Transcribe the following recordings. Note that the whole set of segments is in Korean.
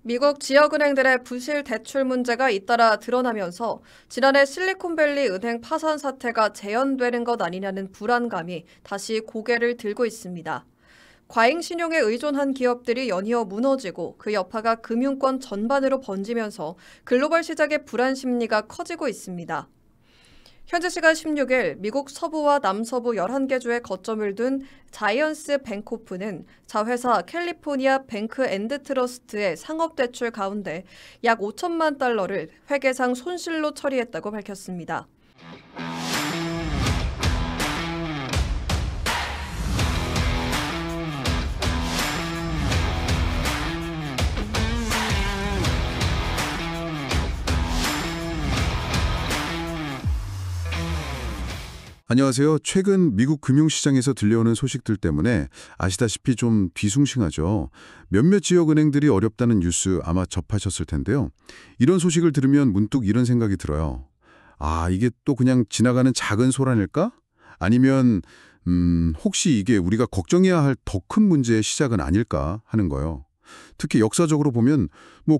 미국 지역은행들의 부실 대출 문제가 잇따라 드러나면서 지난해 실리콘밸리 은행 파산 사태가 재현되는 것 아니냐는 불안감이 다시 고개를 들고 있습니다. 과잉 신용에 의존한 기업들이 연이어 무너지고 그 여파가 금융권 전반으로 번지면서 글로벌 시장의 불안 심리가 커지고 있습니다. 현지 시간 16일 미국 서부와 남서부 11개 주에 거점을 둔 자이언스 뱅코프는 자회사 캘리포니아 뱅크 앤드 트러스트의 상업대출 가운데 약 5천만 달러를 회계상 손실로 처리했다고 밝혔습니다. 안녕하세요. 최근 미국 금융시장에서 들려오는 소식들 때문에 아시다시피 좀 뒤숭숭하죠. 몇몇 지역은행들이 어렵다는 뉴스 아마 접하셨을 텐데요. 이런 소식을 들으면 문득 이런 생각이 들어요. 아, 이게 또 그냥 지나가는 작은 소란일까? 아니면 혹시 이게 우리가 걱정해야 할 더 큰 문제의 시작은 아닐까 하는 거예요. 특히 역사적으로 보면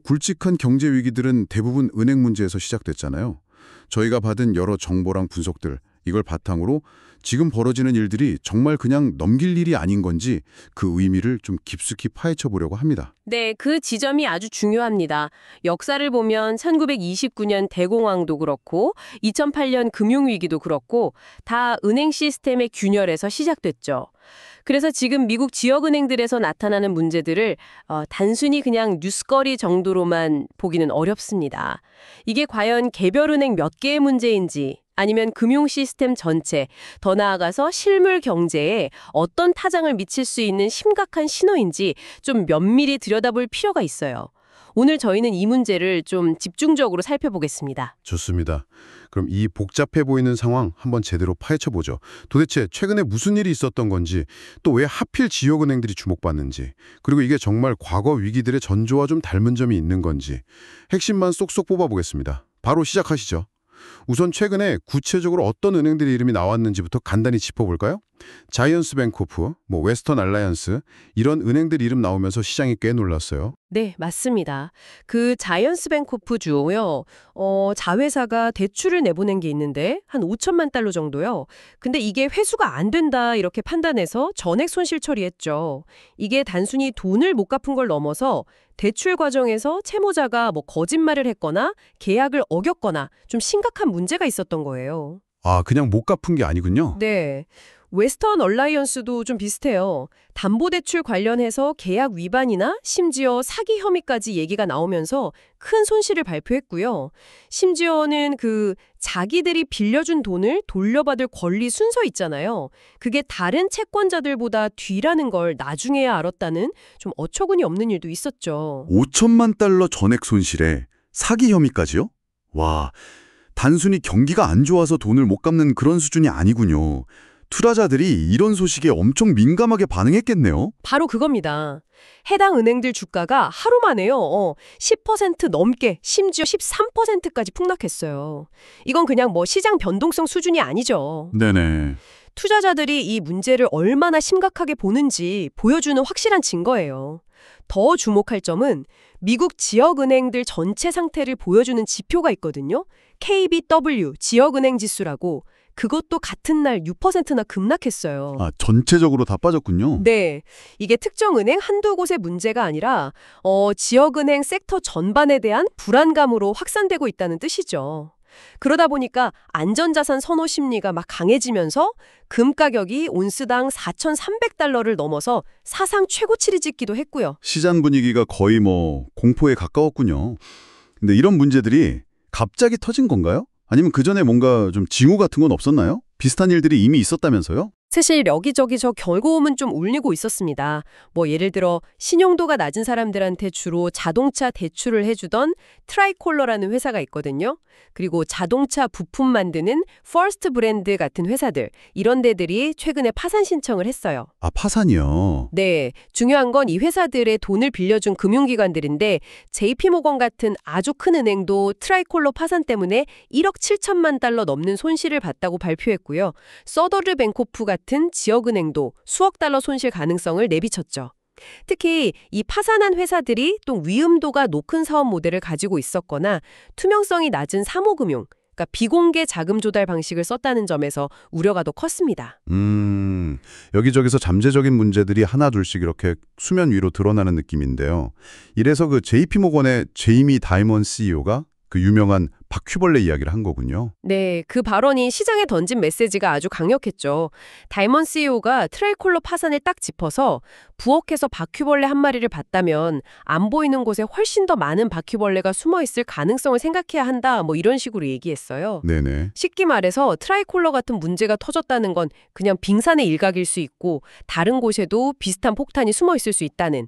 굵직한 경제 위기들은 대부분 은행 문제에서 시작됐잖아요. 저희가 받은 여러 정보랑 분석들, 이걸 바탕으로 지금 벌어지는 일들이 정말 그냥 넘길 일이 아닌 건지 그 의미를 좀 깊숙이 파헤쳐 보려고 합니다. 네, 그 지점이 아주 중요합니다. 역사를 보면 1929년 대공황도 그렇고 2008년 금융위기도 그렇고 다 은행 시스템의 균열에서 시작됐죠. 그래서 지금 미국 지역은행들에서 나타나는 문제들을 단순히 그냥 뉴스거리 정도로만 보기는 어렵습니다. 이게 과연 개별 은행 몇 개의 문제인지 아니면 금융 시스템 전체, 더 나아가서 실물 경제에 어떤 타장을 미칠 수 있는 심각한 신호인지 좀 면밀히 들여다볼 필요가 있어요. 오늘 저희는 이 문제를 좀 집중적으로 살펴보겠습니다. 좋습니다. 그럼 이 복잡해 보이는 상황 한번 제대로 파헤쳐 보죠. 도대체 최근에 무슨 일이 있었던 건지, 또 왜 하필 지역은행들이 주목받는지, 그리고 이게 정말 과거 위기들의 전조와 좀 닮은 점이 있는 건지 핵심만 쏙쏙 뽑아보겠습니다. 바로 시작하시죠. 우선 최근에 구체적으로 어떤 은행들의 이름이 나왔는지부터 간단히 짚어볼까요? 자이언스 뱅코프, 웨스턴 알라이언스 이런 은행들 이름 나오면서 시장이 꽤 놀랐어요. 네, 맞습니다. 그 자이언스 뱅코프 주요. 자회사가 대출을 내보낸 게 있는데 한 5천만 달러 정도요. 근데 이게 회수가 안 된다 이렇게 판단해서 전액 손실 처리했죠. 이게 단순히 돈을 못 갚은 걸 넘어서 대출 과정에서 채무자가 거짓말을 했거나 계약을 어겼거나 좀 심각한 문제가 있었던 거예요. 아, 그냥 못 갚은 게 아니군요. 네. 웨스턴 얼라이언스도 좀 비슷해요. 담보대출 관련해서 계약 위반이나 심지어 사기 혐의까지 얘기가 나오면서 큰 손실을 발표했고요. 심지어는 자기들이 빌려준 돈을 돌려받을 권리 순서 있잖아요. 그게 다른 채권자들보다 뒤라는 걸 나중에야 알았다는 좀 어처구니 없는 일도 있었죠. 5천만 달러 전액 손실에 사기 혐의까지요? 와, 단순히 경기가 안 좋아서 돈을 못 갚는 그런 수준이 아니군요. 투자자들이 이런 소식에 엄청 민감하게 반응했겠네요. 바로 그겁니다. 해당 은행들 주가가 하루 만에요. 10% 넘게 심지어 13%까지 폭락했어요. 이건 그냥 시장 변동성 수준이 아니죠. 네네. 투자자들이 이 문제를 얼마나 심각하게 보는지 보여주는 확실한 증거예요. 더 주목할 점은 미국 지역은행들 전체 상태를 보여주는 지표가 있거든요. KBW 지역은행 지수라고. 그것도 같은 날 6%나 급락했어요. 아, 전체적으로 다 빠졌군요. 네. 이게 특정 은행 한두 곳의 문제가 아니라 지역은행 섹터 전반에 대한 불안감으로 확산되고 있다는 뜻이죠. 그러다 보니까 안전자산 선호 심리가 막 강해지면서 금 가격이 온스당 4,300달러를 넘어서 사상 최고치를 찍기도 했고요. 시장 분위기가 거의 공포에 가까웠군요. 근데 이런 문제들이 갑자기 터진 건가요? 아니면 그전에 뭔가 좀 징후 같은 건 없었나요? 비슷한 일들이 이미 있었다면서요? 사실 여기저기 저 결고음은 좀 울리고 있었습니다. 예를 들어 신용도가 낮은 사람들한테 주로 자동차 대출을 해주던 트라이콜러라는 회사가 있거든요. 그리고 자동차 부품 만드는 퍼스트 브랜드 같은 회사들, 이런 데들이 최근에 파산 신청을 했어요. 아, 파산이요? 네, 중요한 건 이 회사들의 돈을 빌려준 금융기관들인데 JP모건 같은 아주 큰 은행도 트라이콜러 파산 때문에 1억 7천만 달러 넘는 손실을 봤다고 발표했고요. 서더르 뱅코프 같은 지역은행도 수억 달러 손실 가능성을 내비쳤죠. 특히 이 파산한 회사들이 또 위험도가 높은 사업 모델을 가지고 있었거나 투명성이 낮은 사모금융, 그러니까 비공개 자금 조달 방식을 썼다는 점에서 우려가 더 컸습니다. 여기저기서 잠재적인 문제들이 하나둘씩 이렇게 수면 위로 드러나는 느낌인데요. 이래서 그 JP모건의 제이미 다이먼 CEO가 그 유명한 바퀴벌레 이야기를 한 거군요. 네, 그 발언이 시장에 던진 메시지가 아주 강력했죠. 다이먼 CEO가 트라이콜러 파산을 딱 짚어서 부엌에서 바퀴벌레 한 마리를 봤다면 안 보이는 곳에 훨씬 더 많은 바퀴벌레가 숨어 있을 가능성을 생각해야 한다, 뭐 이런 식으로 얘기했어요. 네네. 쉽게 말해서 트라이콜러 같은 문제가 터졌다는 건 그냥 빙산의 일각일 수 있고 다른 곳에도 비슷한 폭탄이 숨어 있을 수 있다는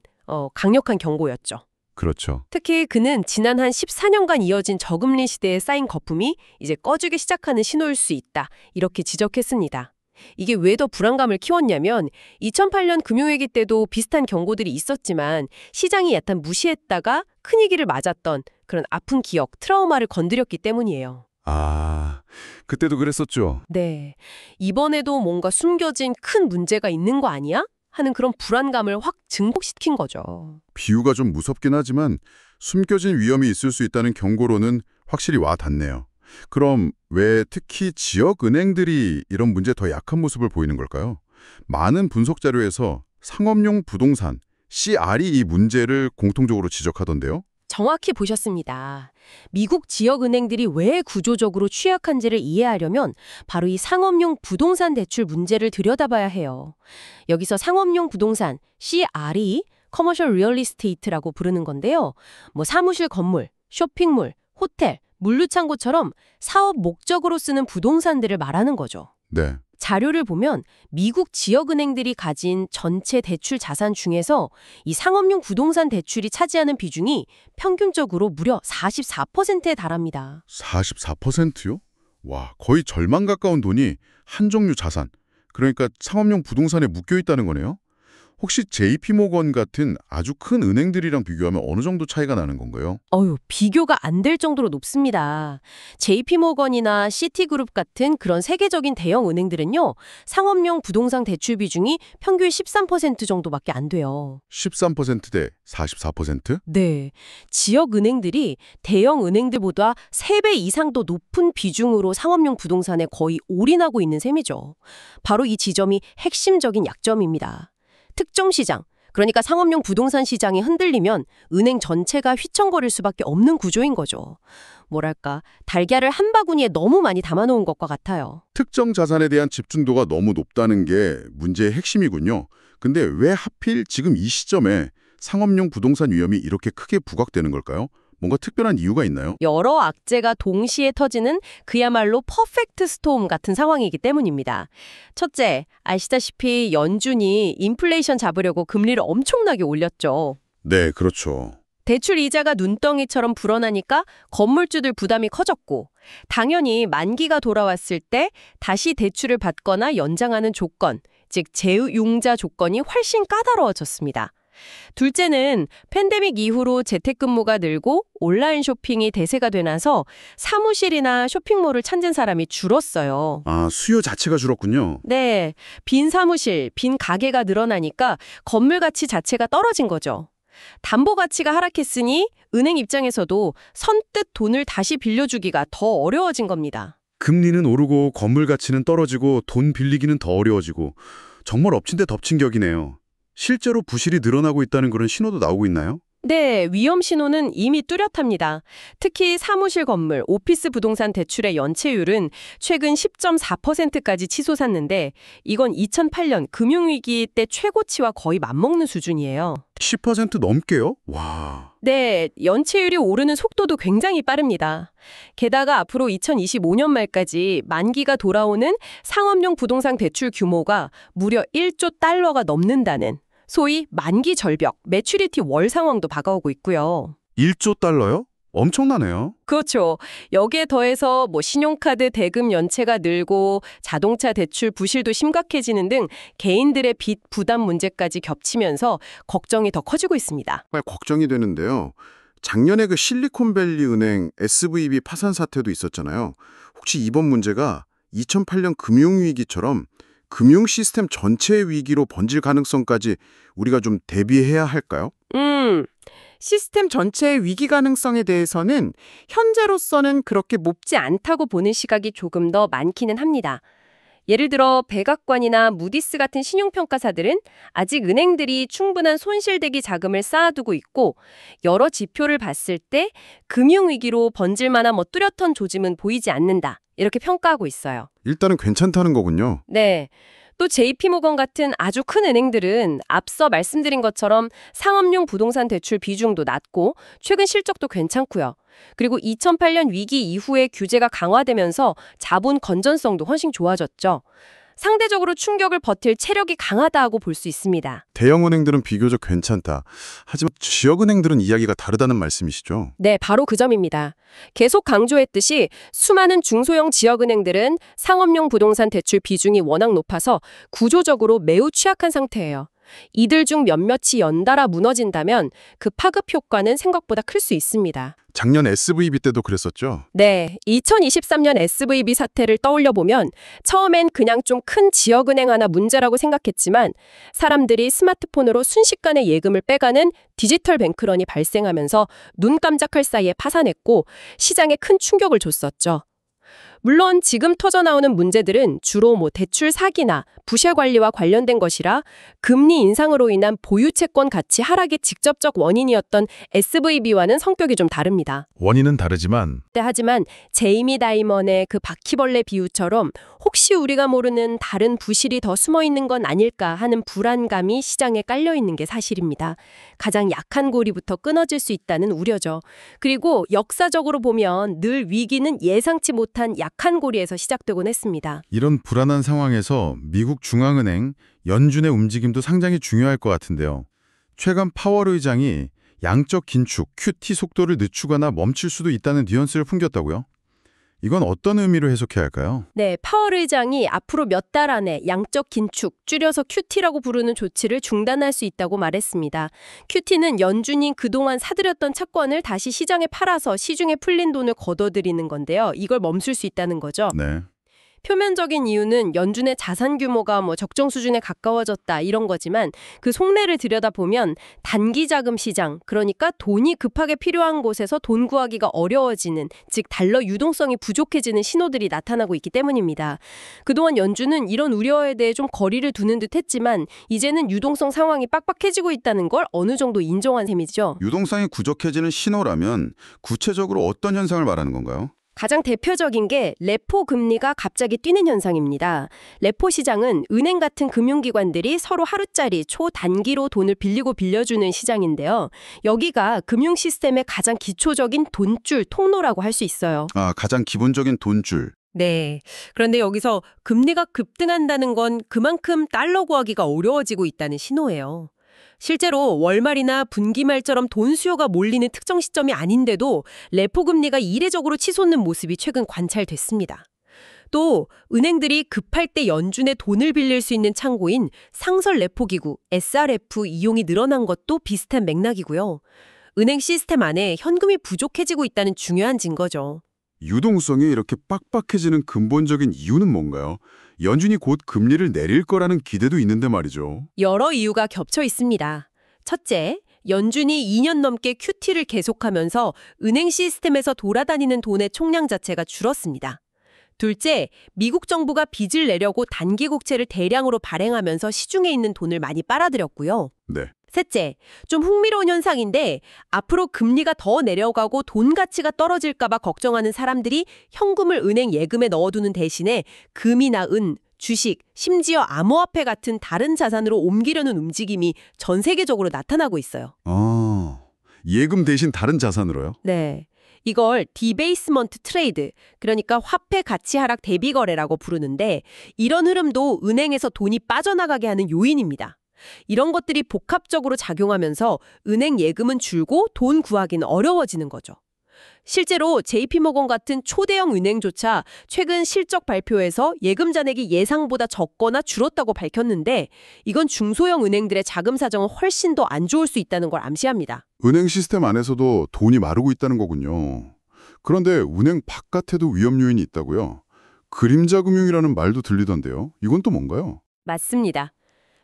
강력한 경고였죠. 그렇죠. 특히 그는 지난 한 14년간 이어진 저금리 시대에 쌓인 거품이 이제 꺼지기 시작하는 신호일 수 있다. 이렇게 지적했습니다. 이게 왜 더 불안감을 키웠냐면 2008년 금융위기 때도 비슷한 경고들이 있었지만 시장이 약간 무시했다가 큰 위기를 맞았던 그런 아픈 기억, 트라우마를 건드렸기 때문이에요. 아, 그때도 그랬었죠. 네. 이번에도 뭔가 숨겨진 큰 문제가 있는 거 아니야? 하는 그런 불안감을 확 증폭시킨 거죠. 비유가 좀 무섭긴 하지만 숨겨진 위험이 있을 수 있다는 경고로는 확실히 와 닿네요. 그럼 왜 특히 지역 은행들이 이런 문제에 더 약한 모습을 보이는 걸까요? 많은 분석 자료에서 상업용 부동산, CR이 이 문제를 공통적으로 지적하던데요. 정확히 보셨습니다. 미국 지역은행들이 왜 구조적으로 취약한지를 이해하려면 바로 이 상업용 부동산 대출 문제를 들여다봐야 해요. 여기서 상업용 부동산, CR이 커머셜 리얼 이스테이트라고 부르는 건데요. 뭐 사무실 건물, 쇼핑몰, 호텔, 물류창고처럼 사업 목적으로 쓰는 부동산들을 말하는 거죠. 네. 자료를 보면 미국 지역은행들이 가진 전체 대출 자산 중에서 이 상업용 부동산 대출이 차지하는 비중이 평균적으로 무려 44%에 달합니다. 44%요? 와, 거의 절반 가까운 돈이 한 종류 자산, 그러니까 상업용 부동산에 묶여 있다는 거네요. 혹시 JP모건 같은 아주 큰 은행들이랑 비교하면 어느 정도 차이가 나는 건가요? 비교가 안 될 정도로 높습니다. JP모건이나 시티그룹 같은 그런 세계적인 대형 은행들은요, 상업용 부동산 대출 비중이 평균 13% 정도밖에 안 돼요. 13%대 44%? 네. 지역 은행들이 대형 은행들보다 3배 이상 더 높은 비중으로 상업용 부동산에 거의 올인하고 있는 셈이죠. 바로 이 지점이 핵심적인 약점입니다. 특정 시장, 그러니까 상업용 부동산 시장이 흔들리면 은행 전체가 휘청거릴 수밖에 없는 구조인 거죠. 뭐랄까, 달걀을 한 바구니에 너무 많이 담아놓은 것과 같아요. 특정 자산에 대한 집중도가 너무 높다는 게 문제의 핵심이군요. 근데 왜 하필 지금 이 시점에 상업용 부동산 위험이 이렇게 크게 부각되는 걸까요? 뭔가 특별한 이유가 있나요? 여러 악재가 동시에 터지는 그야말로 퍼펙트 스톰 같은 상황이기 때문입니다. 첫째, 아시다시피 연준이 인플레이션 잡으려고 금리를 엄청나게 올렸죠. 네, 그렇죠. 대출 이자가 눈덩이처럼 불어나니까 건물주들 부담이 커졌고 당연히 만기가 돌아왔을 때 다시 대출을 받거나 연장하는 조건, 즉 재융자 조건이 훨씬 까다로워졌습니다. 둘째는 팬데믹 이후로 재택근무가 늘고 온라인 쇼핑이 대세가 되나서 사무실이나 쇼핑몰을 찾는 사람이 줄었어요. 아, 수요 자체가 줄었군요. 네, 빈 사무실, 빈 가게가 늘어나니까 건물 가치 자체가 떨어진 거죠. 담보 가치가 하락했으니 은행 입장에서도 선뜻 돈을 다시 빌려주기가 더 어려워진 겁니다. 금리는 오르고 건물 가치는 떨어지고 돈 빌리기는 더 어려워지고 정말 엎친 데 덮친 격이네요. 실제로 부실이 늘어나고 있다는 그런 신호도 나오고 있나요? 네, 위험 신호는 이미 뚜렷합니다. 특히 사무실 건물, 오피스 부동산 대출의 연체율은 최근 10.4%까지 치솟았는데 이건 2008년 금융위기 때 최고치와 거의 맞먹는 수준이에요. 10% 넘게요? 와. 네, 연체율이 오르는 속도도 굉장히 빠릅니다. 게다가 앞으로 2025년 말까지 만기가 돌아오는 상업용 부동산 대출 규모가 무려 1조 달러가 넘는다는 소위 만기 절벽, 매추리티 월 상황도 다가오고 있고요. 1조 달러요? 엄청나네요. 그렇죠. 여기에 더해서 신용카드 대금 연체가 늘고 자동차 대출 부실도 심각해지는 등 개인들의 빚 부담 문제까지 겹치면서 걱정이 더 커지고 있습니다. 정말 걱정이 되는데요. 작년에 그 실리콘밸리 은행 SVB 파산 사태도 있었잖아요. 혹시 이번 문제가 2008년 금융위기처럼 금융 시스템 전체의 위기로 번질 가능성까지 우리가 좀 대비해야 할까요? 시스템 전체의 위기 가능성에 대해서는 현재로서는 그렇게 높지 않다고 보는 시각이 조금 더 많기는 합니다. 예를 들어 백악관이나 무디스 같은 신용평가사들은 아직 은행들이 충분한 손실대기 자금을 쌓아두고 있고 여러 지표를 봤을 때 금융위기로 번질 만한 뚜렷한 조짐은 보이지 않는다. 이렇게 평가하고 있어요. 일단은 괜찮다는 거군요. 네. 또 JP모건 같은 아주 큰 은행들은 앞서 말씀드린 것처럼 상업용 부동산 대출 비중도 낮고 최근 실적도 괜찮고요. 그리고 2008년 위기 이후에 규제가 강화되면서 자본 건전성도 훨씬 좋아졌죠. 상대적으로 충격을 버틸 체력이 강하다고 볼 수 있습니다. 대형은행들은 비교적 괜찮다. 하지만 지역은행들은 이야기가 다르다는 말씀이시죠? 네, 바로 그 점입니다. 계속 강조했듯이 수많은 중소형 지역은행들은 상업용 부동산 대출 비중이 워낙 높아서 구조적으로 매우 취약한 상태예요. 이들 중 몇몇이 연달아 무너진다면 그 파급 효과는 생각보다 클 수 있습니다. 작년 SVB 때도 그랬었죠? 네, 2023년 SVB 사태를 떠올려 보면 처음엔 그냥 좀 큰 지역은행 하나 문제라고 생각했지만 사람들이 스마트폰으로 순식간에 예금을 빼가는 디지털 뱅크런이 발생하면서 눈 깜짝할 사이에 파산했고 시장에 큰 충격을 줬었죠. 물론 지금 터져나오는 문제들은 주로 대출 사기나 부실 관리와 관련된 것이라 금리 인상으로 인한 보유 채권 가치 하락의 직접적 원인이었던 SVB와는 성격이 좀 다릅니다. 원인은 다르지만 하지만 제이미 다이먼의 그 바퀴벌레 비유처럼 혹시 우리가 모르는 다른 부실이 더 숨어 있는 건 아닐까 하는 불안감이 시장에 깔려 있는 게 사실입니다. 가장 약한 고리부터 끊어질 수 있다는 우려죠. 그리고 역사적으로 보면 늘 위기는 예상치 못한 약한 고리에서 시작되곤 했습니다. 이런 불안한 상황에서 미국 중앙은행 연준의 움직임도 상당히 중요할 것 같은데요. 최근 파월 의장이 양적 긴축, QT 속도를 늦추거나 멈출 수도 있다는 뉘앙스를 풍겼다고요? 이건 어떤 의미로 해석해야 할까요? 네, 파월 의장이 앞으로 몇 달 안에 양적 긴축, 줄여서 QT라고 부르는 조치를 중단할 수 있다고 말했습니다. QT는 연준이 그동안 사들였던 채권을 다시 시장에 팔아서 시중에 풀린 돈을 걷어들이는 건데요. 이걸 멈출 수 있다는 거죠. 네. 표면적인 이유는 연준의 자산 규모가 적정 수준에 가까워졌다 이런 거지만 그 속내를 들여다보면 단기 자금 시장, 그러니까 돈이 급하게 필요한 곳에서 돈 구하기가 어려워지는, 즉 달러 유동성이 부족해지는 신호들이 나타나고 있기 때문입니다. 그동안 연준은 이런 우려에 대해 좀 거리를 두는 듯 했지만 이제는 유동성 상황이 빡빡해지고 있다는 걸 어느 정도 인정한 셈이죠. 유동성이 부족해지는 신호라면 구체적으로 어떤 현상을 말하는 건가요? 가장 대표적인 게 레포 금리가 갑자기 뛰는 현상입니다. 레포 시장은 은행 같은 금융기관들이 서로 하루짜리 초단기로 돈을 빌리고 빌려주는 시장인데요. 여기가 금융 시스템의 가장 기초적인 돈줄 통로라고 할 수 있어요. 가장 기본적인 돈줄. 네. 그런데 여기서 금리가 급등한다는 건 그만큼 달러 구하기가 어려워지고 있다는 신호예요. 실제로 월말이나 분기말처럼 돈 수요가 몰리는 특정 시점이 아닌데도 레포 금리가 이례적으로 치솟는 모습이 최근 관찰됐습니다. 또 은행들이 급할 때 연준에 돈을 빌릴 수 있는 창고인 상설 레포기구 SRF 이용이 늘어난 것도 비슷한 맥락이고요. 은행 시스템 안에 현금이 부족해지고 있다는 중요한 증거죠. 유동성이 이렇게 빡빡해지는 근본적인 이유는 뭔가요? 연준이 곧 금리를 내릴 거라는 기대도 있는데 말이죠. 여러 이유가 겹쳐 있습니다. 첫째, 연준이 2년 넘게 QT를 계속하면서 은행 시스템에서 돌아다니는 돈의 총량 자체가 줄었습니다. 둘째, 미국 정부가 빚을 내려고 단기 국채를 대량으로 발행하면서 시중에 있는 돈을 많이 빨아들였고요. 네. 셋째, 좀 흥미로운 현상인데 앞으로 금리가 더 내려가고 돈 가치가 떨어질까 봐 걱정하는 사람들이 현금을 은행 예금에 넣어두는 대신에 금이나 은, 주식, 심지어 암호화폐 같은 다른 자산으로 옮기려는 움직임이 전 세계적으로 나타나고 있어요. 예금 대신 다른 자산으로요? 네. 이걸 디베이스먼트 트레이드, 그러니까 화폐 가치 하락 대비 거래라고 부르는데 이런 흐름도 은행에서 돈이 빠져나가게 하는 요인입니다. 이런 것들이 복합적으로 작용하면서 은행 예금은 줄고 돈 구하기는 어려워지는 거죠. 실제로 JP모건 같은 초대형 은행조차 최근 실적 발표에서 예금 잔액이 예상보다 적거나 줄었다고 밝혔는데 이건 중소형 은행들의 자금 사정은 훨씬 더 안 좋을 수 있다는 걸 암시합니다. 은행 시스템 안에서도 돈이 마르고 있다는 거군요. 그런데 은행 바깥에도 위험 요인이 있다고요? 그림자 금융이라는 말도 들리던데요. 이건 또 뭔가요? 맞습니다.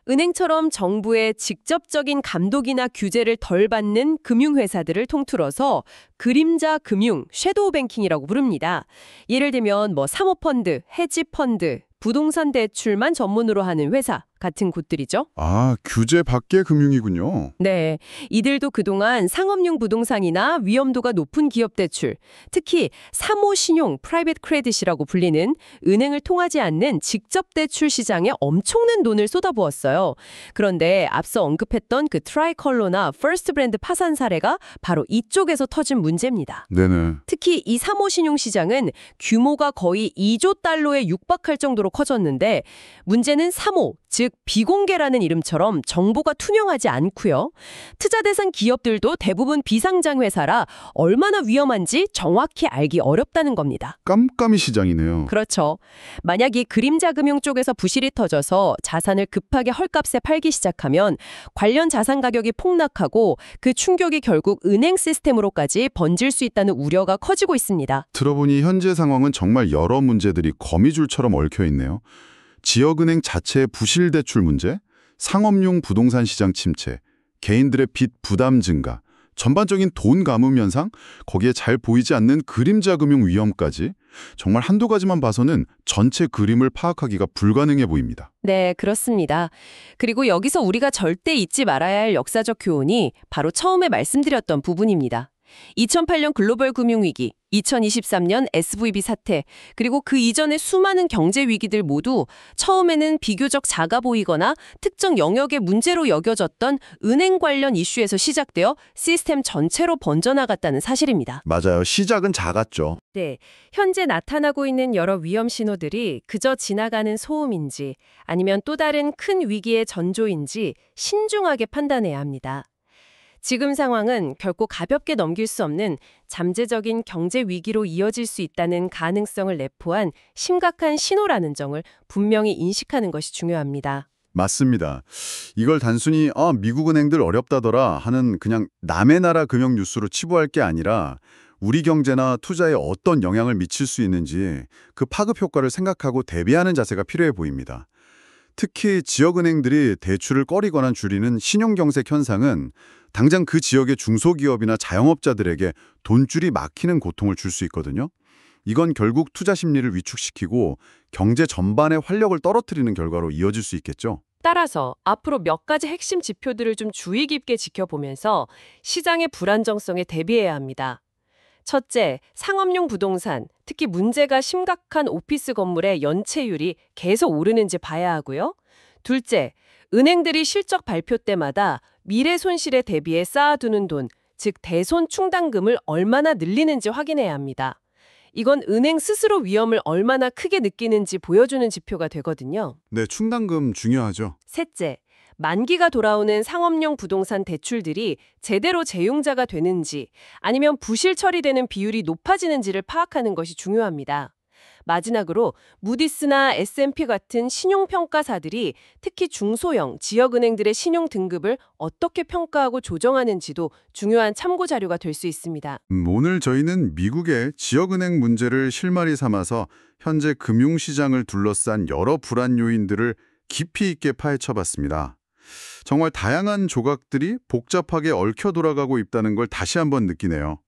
은행처럼 정부의 직접적인 감독이나 규제를 덜 받는 금융회사들을 통틀어서 그림자 금융, 섀도우 뱅킹이라고 부릅니다. 예를 들면 사모펀드, 헤지펀드, 부동산 대출만 전문으로 하는 회사 같은 곳들이죠. 아, 규제 밖의 금융이군요. 네, 이들도 그동안 상업용 부동산이나 위험도가 높은 기업 대출, 특히 사모신용, 프라이빗 크레딧이라고 불리는 은행을 통하지 않는 직접 대출 시장에 엄청난 돈을 쏟아부었어요. 그런데 앞서 언급했던 그 트라이컬러나 퍼스트 브랜드 파산 사례가 바로 이쪽에서 터진 문제입니다. 네네. 특히 이 사모신용 시장은 규모가 거의 2조 달러에 육박할 정도로 커졌는데 문제는 사모, 즉 비공개라는 이름처럼 정보가 투명하지 않고요. 투자 대상 기업들도 대부분 비상장 회사라 얼마나 위험한지 정확히 알기 어렵다는 겁니다. 깜깜이 시장이네요. 그렇죠. 만약 이 그림자 금융 쪽에서 부실이 터져서 자산을 급하게 헐값에 팔기 시작하면 관련 자산 가격이 폭락하고 그 충격이 결국 은행 시스템으로까지 번질 수 있다는 우려가 커지고 있습니다. 들어보니 현재 상황은 정말 여러 문제들이 거미줄처럼 얽혀 있네요. 지역은행 자체의 부실 대출 문제, 상업용 부동산 시장 침체, 개인들의 빚 부담 증가, 전반적인 돈 가뭄 현상, 거기에 잘 보이지 않는 그림자 금융 위험까지 정말 한두 가지만 봐서는 전체 그림을 파악하기가 불가능해 보입니다. 네, 그렇습니다. 그리고 여기서 우리가 절대 잊지 말아야 할 역사적 교훈이 바로 처음에 말씀드렸던 부분입니다. 2008년 글로벌 금융위기, 2023년 SVB 사태, 그리고 그 이전의 수많은 경제 위기들 모두 처음에는 비교적 작아 보이거나 특정 영역의 문제로 여겨졌던 은행 관련 이슈에서 시작되어 시스템 전체로 번져나갔다는 사실입니다. 맞아요. 시작은 작았죠. 네, 현재 나타나고 있는 여러 위험 신호들이 그저 지나가는 소음인지 아니면 또 다른 큰 위기의 전조인지 신중하게 판단해야 합니다. 지금 상황은 결코 가볍게 넘길 수 없는 잠재적인 경제 위기로 이어질 수 있다는 가능성을 내포한 심각한 신호라는 점을 분명히 인식하는 것이 중요합니다. 맞습니다. 이걸 단순히 미국 은행들 어렵다더라 하는 그냥 남의 나라 금융 뉴스로 치부할 게 아니라 우리 경제나 투자에 어떤 영향을 미칠 수 있는지 그 파급 효과를 생각하고 대비하는 자세가 필요해 보입니다. 특히 지역은행들이 대출을 꺼리거나 줄이는 신용경색 현상은 당장 그 지역의 중소기업이나 자영업자들에게 돈줄이 막히는 고통을 줄 수 있거든요. 이건 결국 투자 심리를 위축시키고 경제 전반의 활력을 떨어뜨리는 결과로 이어질 수 있겠죠. 따라서 앞으로 몇 가지 핵심 지표들을 좀 주의 깊게 지켜보면서 시장의 불안정성에 대비해야 합니다. 첫째, 상업용 부동산, 특히 문제가 심각한 오피스 건물의 연체율이 계속 오르는지 봐야 하고요. 둘째, 은행들이 실적 발표 때마다 미래 손실에 대비해 쌓아두는 돈, 즉 대손 충당금을 얼마나 늘리는지 확인해야 합니다. 이건 은행 스스로 위험을 얼마나 크게 느끼는지 보여주는 지표가 되거든요. 네, 충당금 중요하죠. 셋째, 만기가 돌아오는 상업용 부동산 대출들이 제대로 재용자가 되는지 아니면 부실 처리되는 비율이 높아지는지를 파악하는 것이 중요합니다. 마지막으로 무디스나 S&P 같은 신용평가사들이 특히 중소형 지역은행들의 신용 등급을 어떻게 평가하고 조정하는지도 중요한 참고 자료가 될 수 있습니다. 오늘 저희는 미국의 지역은행 문제를 실마리 삼아서 현재 금융시장을 둘러싼 여러 불안 요인들을 깊이 있게 파헤쳐봤습니다. 정말 다양한 조각들이 복잡하게 얽혀 돌아가고 있다는 걸 다시 한번 느끼네요.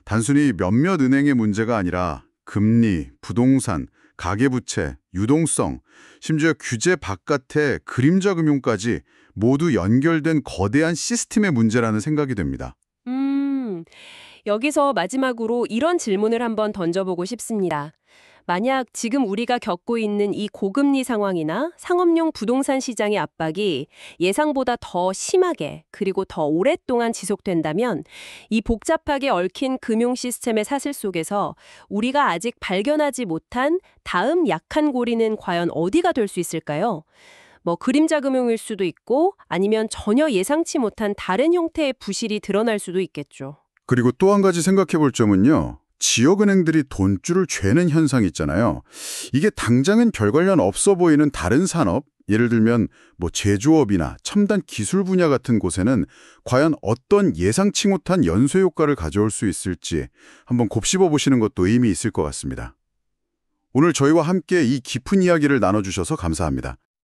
단순히 몇몇 은행의 문제가 아니라 금리, 부동산, 가계부채, 유동성, 심지어 규제 바깥의 그림자 금융까지 모두 연결된 거대한 시스템의 문제라는 생각이 듭니다. 여기서 마지막으로 이런 질문을 한번 던져보고 싶습니다. 만약 지금 우리가 겪고 있는 이 고금리 상황이나 상업용 부동산 시장의 압박이 예상보다 더 심하게 그리고 더 오랫동안 지속된다면 이 복잡하게 얽힌 금융 시스템의 사슬 속에서 우리가 아직 발견하지 못한 다음 약한 고리는 과연 어디가 될 수 있을까요? 그림자 금융일 수도 있고 아니면 전혀 예상치 못한 다른 형태의 부실이 드러날 수도 있겠죠. 그리고 또 한 가지 생각해 볼 점은요. 지역은행들이 돈줄을 죄는 현상이 있잖아요. 이게 당장은 별 관련 없어 보이는 다른 산업, 예를 들면 제조업이나 첨단 기술 분야 같은 곳에는 과연 어떤 예상치 못한 연쇄 효과를 가져올 수 있을지 한번 곱씹어 보시는 것도 의미 있을 것 같습니다. 오늘 저희와 함께 이 깊은 이야기를 나눠주셔서 감사합니다.